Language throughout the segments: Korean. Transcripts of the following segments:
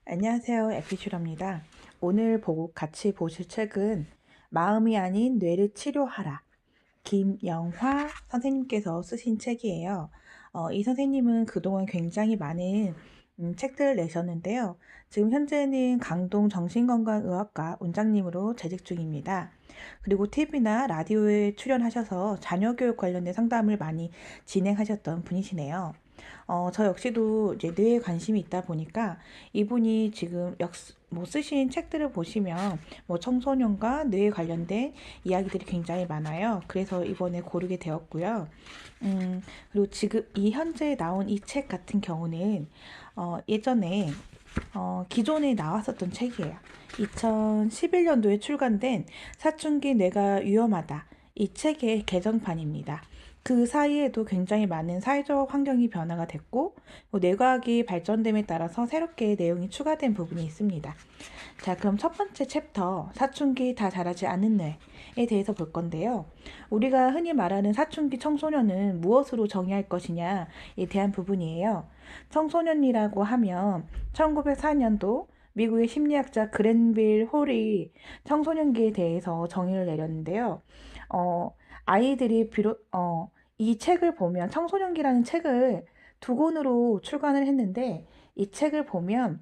안녕하세요. 에피슈러입니다. 오늘 같이 보실 책은 마음이 아닌 뇌를 치료하라. 김영화 선생님께서 쓰신 책이에요. 이 선생님은 그동안 굉장히 많은 책들을 내셨는데요. 지금 현재는 강동 정신건강의학과 원장님으로 재직 중입니다. 그리고 TV나 라디오에 출연하셔서 자녀교육 관련된 상담을 많이 진행하셨던 분이시네요. 저 역시도 이제 뇌에 관심이 있다 보니까 이분이 지금 쓰신 책들을 보시면 청소년과 뇌에 관련된 이야기들이 굉장히 많아요. 그래서 이번에 고르게 되었고요. 그리고 지금 현재 나온 이 책 같은 경우는 예전에 기존에 나왔었던 책이에요. 2011년도에 출간된 사춘기 뇌가 위험하다. 이 책의 개정판입니다. 그 사이에도 굉장히 많은 사회적 환경이 변화가 됐고 뇌과학이 발전됨에 따라서 새롭게 내용이 추가된 부분이 있습니다. 자, 그럼 첫 번째 챕터 사춘기 다 자라지 않은 뇌에 대해서 볼 건데요. 우리가 흔히 말하는 사춘기 청소년은 무엇으로 정의할 것이냐에 대한 부분이에요. 청소년이라고 하면 1904년도 미국의 심리학자 그랜빌 홀이 청소년기에 대해서 정의를 내렸는데요. 아이들이 이 책을 보면 청소년기라는 책을 두 권으로 출간을 했는데 이 책을 보면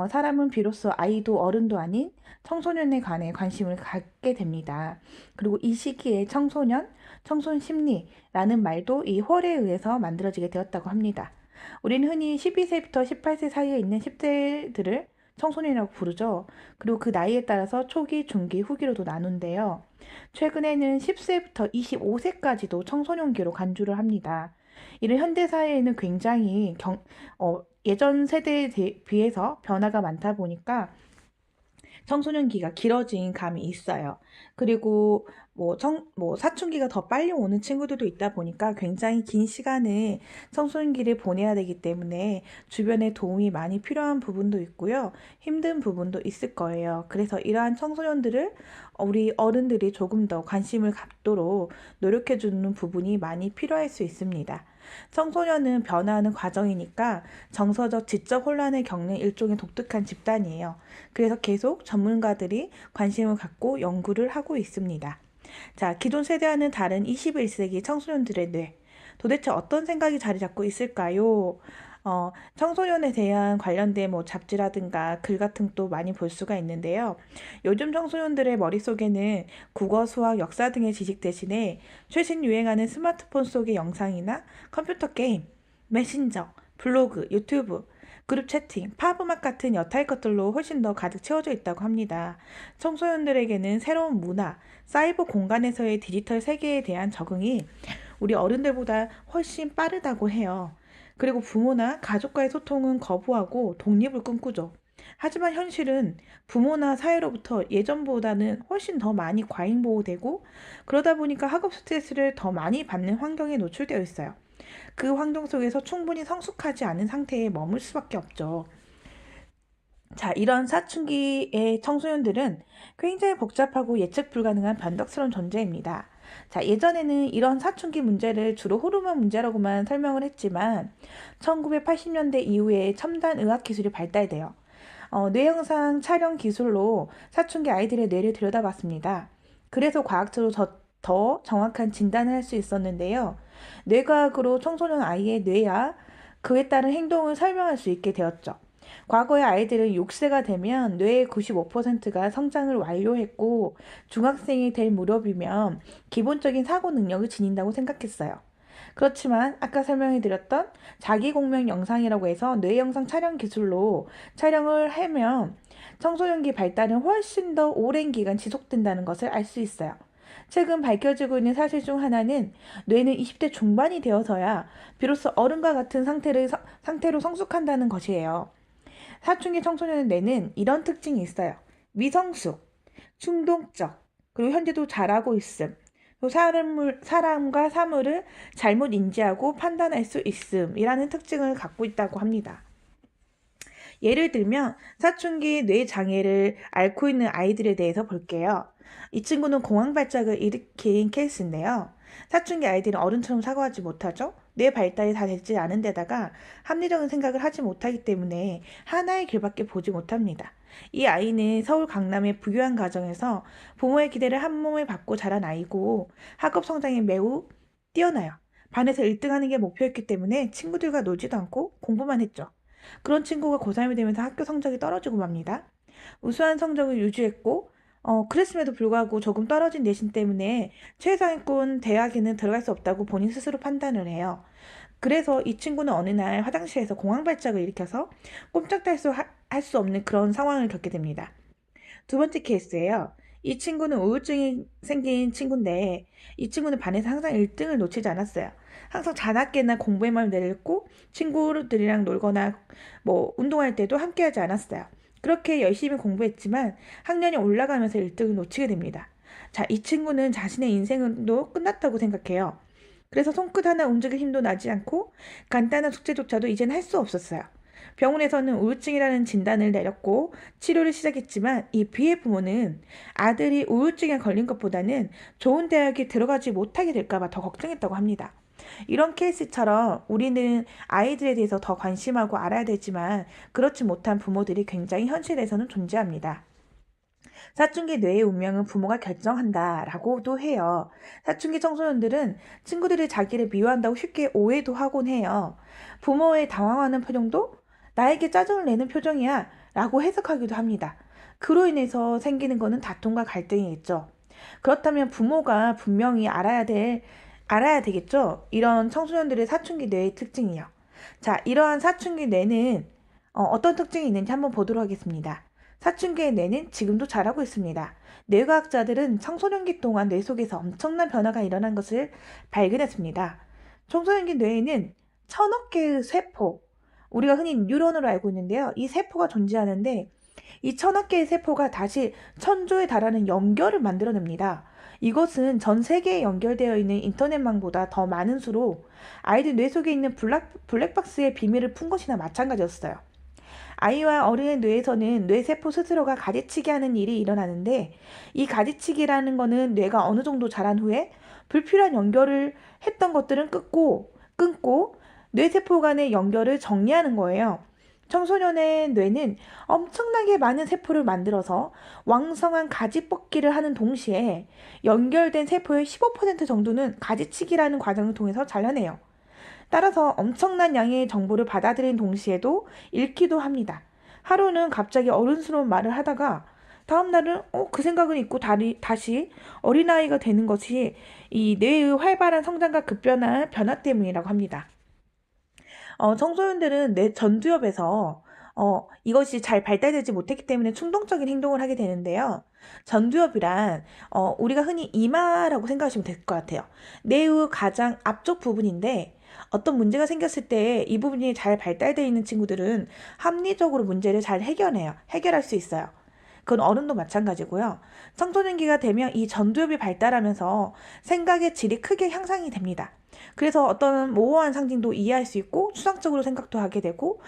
사람은 비로소 아이도 어른도 아닌 청소년에 관해 관심을 갖게 됩니다. 그리고 이 시기에 청소년 심리라는 말도 이 홀에 의해서 만들어지게 되었다고 합니다. 우리는 흔히 12세부터 18세 사이에 있는 10대들을 청소년이라고 부르죠. 그리고 그 나이에 따라서 초기, 중기, 후기로도 나눈대요. 최근에는 10세부터 25세까지도 청소년기로 간주를 합니다. 이런 현대사회에는 굉장히 예전 세대에 비해서 변화가 많다 보니까 청소년기가 길어진 감이 있어요. 그리고 사춘기가 더 빨리 오는 친구들도 있다 보니까 굉장히 긴 시간을 청소년기를 보내야 되기 때문에 주변에 도움이 많이 필요한 부분도 있고요. 힘든 부분도 있을 거예요. 그래서 이러한 청소년들을 우리 어른들이 조금 더 관심을 갖도록 노력해 주는 부분이 많이 필요할 수 있습니다. 청소년은 변화하는 과정이니까 정서적, 지적 혼란을 겪는 일종의 독특한 집단이에요. 그래서 계속 전문가들이 관심을 갖고 연구를 하고 있습니다. 자, 기존 세대와는 다른 21세기 청소년들의 뇌. 도대체 어떤 생각이 자리 잡고 있을까요? 청소년에 대한 관련된 잡지라든가 글 같은 것도 많이 볼 수가 있는데요. 요즘 청소년들의 머릿속에는 국어, 수학, 역사 등의 지식 대신에 최신 유행하는 스마트폰 속의 영상이나 컴퓨터 게임, 메신저, 블로그, 유튜브, 그룹 채팅, 팝 음악 같은 여타의 것들로 훨씬 더 가득 채워져 있다고 합니다. 청소년들에게는 새로운 문화, 사이버 공간에서의 디지털 세계에 대한 적응이 우리 어른들보다 훨씬 빠르다고 해요. 그리고 부모나 가족과의 소통은 거부하고 독립을 꿈꾸죠. 하지만 현실은 부모나 사회로부터 예전보다는 훨씬 더 많이 과잉보호되고 그러다 보니까 학업 스트레스를 더 많이 받는 환경에 노출되어 있어요. 그 환경 속에서 충분히 성숙하지 않은 상태에 머물 수밖에 없죠. 자, 이런 사춘기의 청소년들은 굉장히 복잡하고 예측 불가능한 변덕스러운 존재입니다. 자, 예전에는 이런 사춘기 문제를 주로 호르몬 문제라고만 설명을 했지만 1980년대 이후에 첨단 의학 기술이 발달돼요. 뇌영상 촬영 기술로 사춘기 아이들의 뇌를 들여다봤습니다. 그래서 과학적으로 더 정확한 진단을 할 수 있었는데요. 뇌과학으로 청소년 아이의 뇌와 그에 따른 행동을 설명할 수 있게 되었죠. 과거의 아이들은 6세가 되면 뇌의 95%가 성장을 완료했고 중학생이 될 무렵이면 기본적인 사고 능력을 지닌다고 생각했어요. 그렇지만 아까 설명해드렸던 자기공명 영상이라고 해서 뇌 영상 촬영 기술로 촬영을 하면 청소년기 발달은 훨씬 더 오랜 기간 지속된다는 것을 알 수 있어요. 최근 밝혀지고 있는 사실 중 하나는 뇌는 20대 중반이 되어서야 비로소 어른과 같은 상태로 성숙한다는 것이에요. 사춘기 청소년의 뇌는 이런 특징이 있어요. 미성숙, 충동적, 그리고 현재도 잘하고 있음. 사람과 사물을 잘못 인지하고 판단할 수 있음이라는 특징을 갖고 있다고 합니다. 예를 들면 사춘기 뇌 장애를 앓고 있는 아이들에 대해서 볼게요. 이 친구는 공황 발작을 일으킨 케이스인데요. 사춘기 아이들은 어른처럼 사고하지 못하죠. 뇌 발달이 다 되지 않은 데다가 합리적인 생각을 하지 못하기 때문에 하나의 길밖에 보지 못합니다. 이 아이는 서울 강남의 부유한 가정에서 부모의 기대를 한 몸에 받고 자란 아이고 학업 성장이 매우 뛰어나요. 반에서 1등하는 게 목표였기 때문에 친구들과 놀지도 않고 공부만 했죠. 그런 친구가 고3이 되면서 학교 성적이 떨어지고 맙니다. 우수한 성적을 유지했고 그랬음에도 불구하고 조금 떨어진 내신 때문에 최상위권 대학에는 들어갈 수 없다고 본인 스스로 판단을 해요. 그래서 이 친구는 어느 날 화장실에서 공황 발작을 일으켜서 꼼짝도 할 수 없는 그런 상황을 겪게 됩니다. 두 번째 케이스예요. 이 친구는 우울증이 생긴 친구인데 이 친구는 반에서 항상 1등을 놓치지 않았어요. 항상 자나깨나 공부에만 내렸고 친구들이랑 놀거나 뭐 운동할 때도 함께하지 않았어요. 그렇게 열심히 공부했지만 학년이 올라가면서 1등을 놓치게 됩니다. 자, 이 친구는 자신의 인생도 끝났다고 생각해요. 그래서 손끝 하나 움직일 힘도 나지 않고 간단한 숙제조차도 이젠 할 수 없었어요. 병원에서는 우울증이라는 진단을 내렸고 치료를 시작했지만 이 B의 부모는 아들이 우울증에 걸린 것보다는 좋은 대학에 들어가지 못하게 될까봐 더 걱정했다고 합니다. 이런 케이스처럼 우리는 아이들에 대해서 더 관심하고 알아야 되지만 그렇지 못한 부모들이 굉장히 현실에서는 존재합니다. 사춘기 뇌의 운명은 부모가 결정한다 라고도 해요. 사춘기 청소년들은 친구들이 자기를 미워한다고 쉽게 오해도 하곤 해요. 부모의 당황하는 표정도 나에게 짜증을 내는 표정이야 라고 해석하기도 합니다. 그로 인해서 생기는 것은 다툼과 갈등이겠죠. 그렇다면 부모가 분명히 알아야 되겠죠? 이런 청소년들의 사춘기 뇌의 특징이요. 자, 이러한 사춘기 뇌는 어떤 특징이 있는지 한번 보도록 하겠습니다. 사춘기의 뇌는 지금도 자라고 있습니다. 뇌과학자들은 청소년기 동안 뇌 속에서 엄청난 변화가 일어난 것을 발견했습니다. 청소년기 뇌에는 1000억 개의 세포, 우리가 흔히 뉴런으로 알고 있는데요. 이 세포가 존재하는데 이 1000억 개의 세포가 다시 1000조에 달하는 연결을 만들어냅니다. 이것은 전 세계에 연결되어 있는 인터넷망보다 더 많은 수로 아이들 뇌 속에 있는 블랙박스의 비밀을 푼 것이나 마찬가지였어요. 아이와 어린의 뇌에서는 뇌세포 스스로가 가지치기 하는 일이 일어나는데 이 가지치기라는 거는 뇌가 어느 정도 자란 후에 불필요한 연결을 했던 것들은 끊고 뇌세포 간의 연결을 정리하는 거예요. 청소년의 뇌는 엄청나게 많은 세포를 만들어서 왕성한 가지 뻗기를 하는 동시에 연결된 세포의 15% 정도는 가지치기라는 과정을 통해서 잘라내요. 따라서 엄청난 양의 정보를 받아들인 동시에도 읽기도 합니다. 하루는 갑자기 어른스러운 말을 하다가 다음 날은 그 생각은 잊고 다시 어린아이가 되는 것이 이 뇌의 활발한 성장과 급변한 변화 때문이라고 합니다. 청소년들은 뇌 전두엽에서 이것이 잘 발달되지 못했기 때문에 충동적인 행동을 하게 되는데요. 전두엽이란 우리가 흔히 이마라고 생각하시면 될 것 같아요. 뇌의 가장 앞쪽 부분인데 어떤 문제가 생겼을 때 이 부분이 잘 발달되어 있는 친구들은 합리적으로 문제를 잘 해결할 수 있어요. 그건 어른도 마찬가지고요. 청소년기가 되면 이 전두엽이 발달하면서 생각의 질이 크게 향상이 됩니다. 그래서 어떤 모호한 상징도 이해할 수 있고 추상적으로 생각도 하게 되고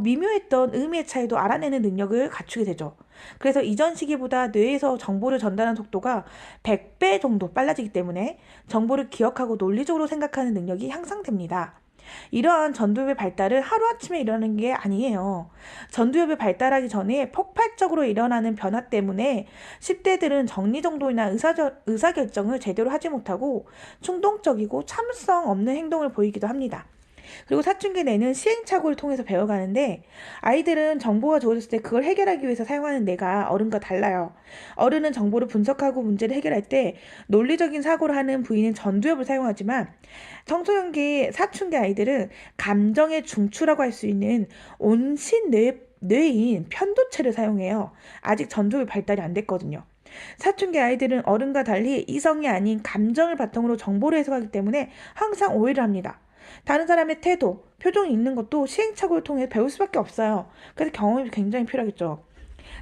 미묘했던 의미의 차이도 알아내는 능력을 갖추게 되죠. 그래서 이전 시기보다 뇌에서 정보를 전달하는 속도가 100배 정도 빨라지기 때문에 정보를 기억하고 논리적으로 생각하는 능력이 향상됩니다. 이러한 전두엽의 발달은 하루아침에 일어나는 게 아니에요. 전두엽이 발달하기 전에 폭발적으로 일어나는 변화 때문에 10대들은 정리정돈이나 의사결정을 제대로 하지 못하고 충동적이고 참을성 없는 행동을 보이기도 합니다. 그리고 사춘기 내는 시행착오를 통해서 배워가는데 아이들은 정보가 주어졌을 때 그걸 해결하기 위해서 사용하는 뇌가 어른과 달라요. 어른은 정보를 분석하고 문제를 해결할 때 논리적인 사고를 하는 부위는 전두엽을 사용하지만 청소년기 사춘기 아이들은 감정의 중추라고 할 수 있는 온신 뇌인 편도체를 사용해요. 아직 전두엽이 발달이 안 됐거든요. 사춘기 아이들은 어른과 달리 이성이 아닌 감정을 바탕으로 정보를 해석하기 때문에 항상 오해를 합니다. 다른 사람의 태도, 표정이 있는 것도 시행착오를 통해 배울 수밖에 없어요. 그래서 경험이 굉장히 필요하겠죠.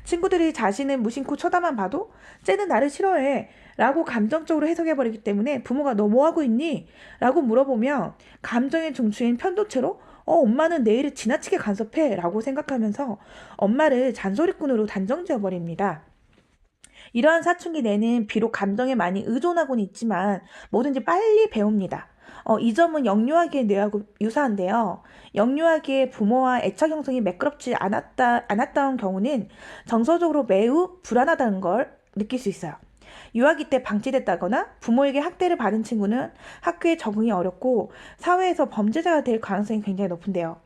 친구들이 자신을 무심코 쳐다만 봐도 쟤는 나를 싫어해 라고 감정적으로 해석해버리기 때문에 부모가 너 뭐하고 있니? 라고 물어보면 감정의 중추인 편도체로 엄마는 내 일을 지나치게 간섭해 라고 생각하면서 엄마를 잔소리꾼으로 단정지어버립니다. 이러한 사춘기 뇌는 비록 감정에 많이 의존하고는 있지만 뭐든지 빨리 배웁니다. 이 점은 영유아기의 뇌하고 유사한데요. 영유아기의 부모와 애착 형성이 매끄럽지 않았던 경우는 정서적으로 매우 불안하다는 걸 느낄 수 있어요. 유아기 때 방치됐다거나 부모에게 학대를 받은 친구는 학교에 적응이 어렵고 사회에서 범죄자가 될 가능성이 굉장히 높은데요.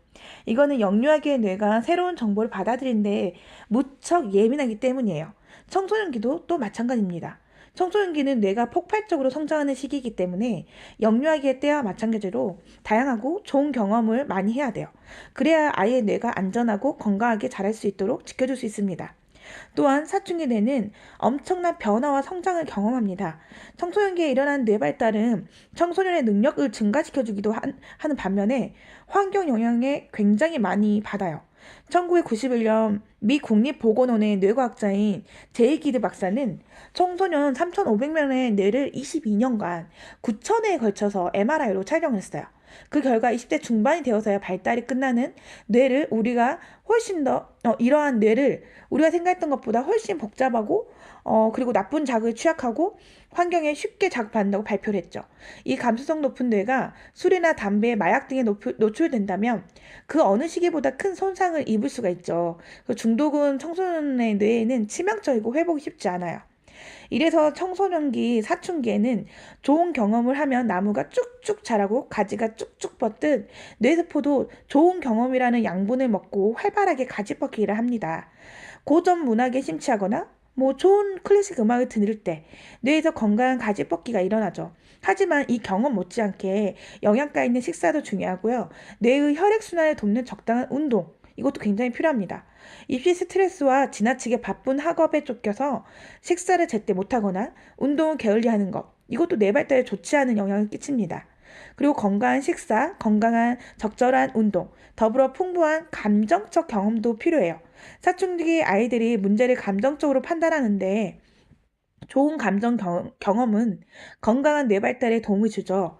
이거는 영유아기의 뇌가 새로운 정보를 받아들이는데 무척 예민하기 때문이에요. 청소년기도 또 마찬가지입니다. 청소년기는 뇌가 폭발적으로 성장하는 시기이기 때문에 영유아기의 때와 마찬가지로 다양하고 좋은 경험을 많이 해야 돼요. 그래야 아이의 뇌가 안전하고 건강하게 자랄 수 있도록 지켜줄 수 있습니다. 또한 사춘기 뇌는 엄청난 변화와 성장을 경험합니다. 청소년기에 일어난 뇌 발달은 청소년의 능력을 증가시켜주기도 하는 반면에 환경 영향에 굉장히 많이 받아요. 1991년 미 국립보건원의 뇌과학자인 제이기드 박사는 청소년 3,500명의 뇌를 22년간 9천회에 걸쳐서 MRI로 촬영했어요. 그 결과 20대 중반이 되어서야 발달이 끝나는 뇌를 우리가 훨씬 더 이러한 뇌를 우리가 생각했던 것보다 훨씬 복잡하고 그리고 나쁜 자극에 취약하고 환경에 쉽게 자극받는다고 발표를 했죠. 이 감수성 높은 뇌가 술이나 담배, 마약 등에 노출된다면 그 어느 시기보다 큰 손상을 입을 수가 있죠. 그 중독은 청소년의 뇌에는 치명적이고 회복이 쉽지 않아요. 이래서 청소년기, 사춘기에는 좋은 경험을 하면 나무가 쭉쭉 자라고 가지가 쭉쭉 뻗듯 뇌세포도 좋은 경험이라는 양분을 먹고 활발하게 가지 뻗기를 합니다. 고전 문학에 심취하거나 좋은 클래식 음악을 들을 때 뇌에서 건강한 가지 뻗기가 일어나죠. 하지만 이 경험 못지않게 영양가 있는 식사도 중요하고요. 뇌의 혈액순환을 돕는 적당한 운동, 이것도 굉장히 필요합니다. 입시 스트레스와 지나치게 바쁜 학업에 쫓겨서 식사를 제때 못하거나 운동을 게을리하는 것, 이것도 뇌 발달에 좋지 않은 영향을 끼칩니다. 그리고 건강한 식사, 건강한 적절한 운동, 더불어 풍부한 감정적 경험도 필요해요. 사춘기 아이들이 문제를 감정적으로 판단하는데 좋은 감정 경험은 건강한 뇌 발달에 도움을 주죠.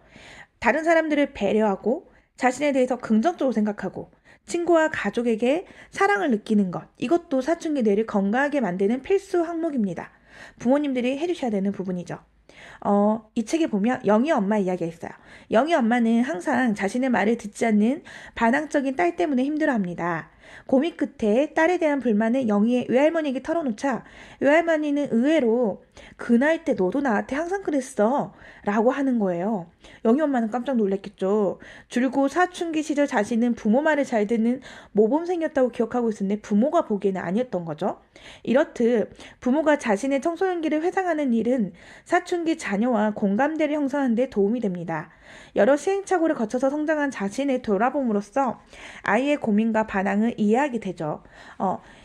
다른 사람들을 배려하고 자신에 대해서 긍정적으로 생각하고 친구와 가족에게 사랑을 느끼는 것, 이것도 사춘기 뇌를 건강하게 만드는 필수 항목입니다. 부모님들이 해주셔야 되는 부분이죠. 이 책에 보면 영희 엄마 이야기가 있어요. 영희 엄마는 항상 자신의 말을 듣지 않는 반항적인 딸 때문에 힘들어합니다. 고민 끝에 딸에 대한 불만을 영희의 외할머니에게 털어놓자 외할머니는 의외로 그 나이 때 너도 나한테 항상 그랬어 라고 하는 거예요. 영희 엄마는 깜짝 놀랐겠죠. 줄곧 사춘기 시절 자신은 부모 말을 잘 듣는 모범생이었다고 기억하고 있었는데 부모가 보기에는 아니었던 거죠. 이렇듯 부모가 자신의 청소년기를 회상하는 일은 사춘기 자녀와 공감대를 형성하는 데 도움이 됩니다. 여러 시행착오를 거쳐서 성장한 자신을 돌아봄으로써 아이의 고민과 반항을 이해하게 되죠.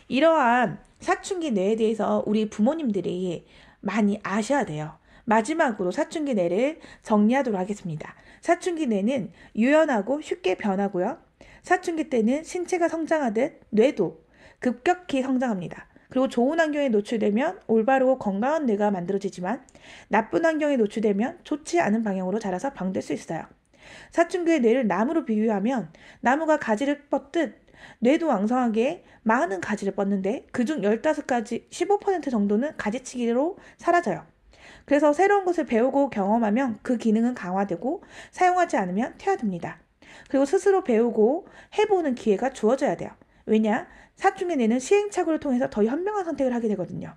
이러한 사춘기 뇌에 대해서 우리 부모님들이 많이 아셔야 돼요. 마지막으로 사춘기 뇌를 정리하도록 하겠습니다. 사춘기 뇌는 유연하고 쉽게 변하고요. 사춘기 때는 신체가 성장하듯 뇌도 급격히 성장합니다. 그리고 좋은 환경에 노출되면 올바르고 건강한 뇌가 만들어지지만 나쁜 환경에 노출되면 좋지 않은 방향으로 자라서 병들 수 있어요. 사춘기의 뇌를 나무로 비유하면 나무가 가지를 뻗듯 뇌도 왕성하게 많은 가지를 뻗는데 그중 15가지, 15% 정도는 가지치기로 사라져요. 그래서 새로운 것을 배우고 경험하면 그 기능은 강화되고 사용하지 않으면 퇴화됩니다. 그리고 스스로 배우고 해보는 기회가 주어져야 돼요. 왜냐? 사춘기 뇌는 시행착오를 통해서 더 현명한 선택을 하게 되거든요.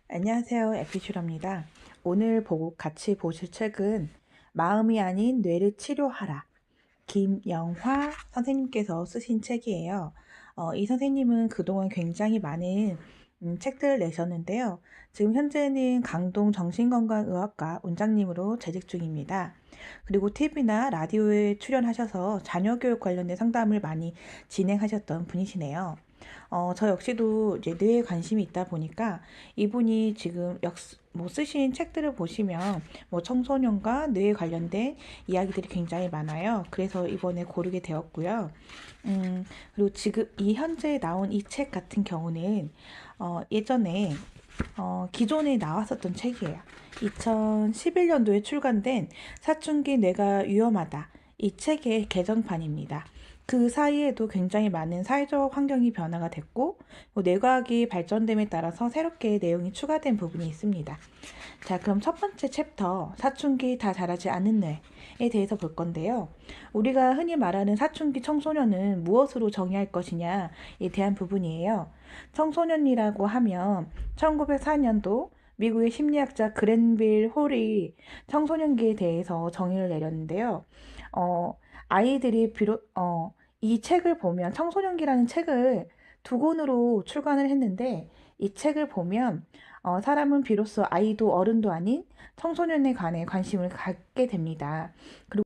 안녕하세요. 에피슈라입니다. 오늘 같이 보실 책은 마음이 아닌 뇌를 치료하라. 김영화 선생님께서 쓰신 책이에요. 이 선생님은 그동안 굉장히 많은 책들을 내셨는데요. 지금 현재는 강동 정신건강의학과 원장님으로 재직 중입니다. 그리고 TV나 라디오에 출연하셔서 자녀교육 관련된 상담을 많이 진행하셨던 분이시네요. 저 역시도 이제 뇌에 관심이 있다 보니까 이분이 지금 쓰신 책들을 보시면 청소년과 뇌에 관련된 이야기들이 굉장히 많아요. 그래서 이번에 고르게 되었고요. 그리고 지금 현재 나온 이 책 같은 경우는 예전에 기존에 나왔었던 책이에요. 2011년도에 출간된 사춘기 뇌가 위험하다. 이 책의 개정판입니다. 그 사이에도 굉장히 많은 사회적 환경이 변화가 됐고 뇌과학이 발전됨에 따라서 새롭게 내용이 추가된 부분이 있습니다. 자, 그럼 첫 번째 챕터 사춘기 다 자라지 않은 뇌에 대해서 볼 건데요. 우리가 흔히 말하는 사춘기 청소년은 무엇으로 정의할 것이냐에 대한 부분이에요. 청소년이라고 하면 1904년도 미국의 심리학자 그랜빌 홀이 청소년기에 대해서 정의를 내렸는데요. 아이들이 이 책을 보면 청소년기라는 책을 두 권으로 출간을 했는데 이 책을 보면 사람은 비로소 아이도 어른도 아닌 청소년에 관해 관심을 갖게 됩니다. 그리고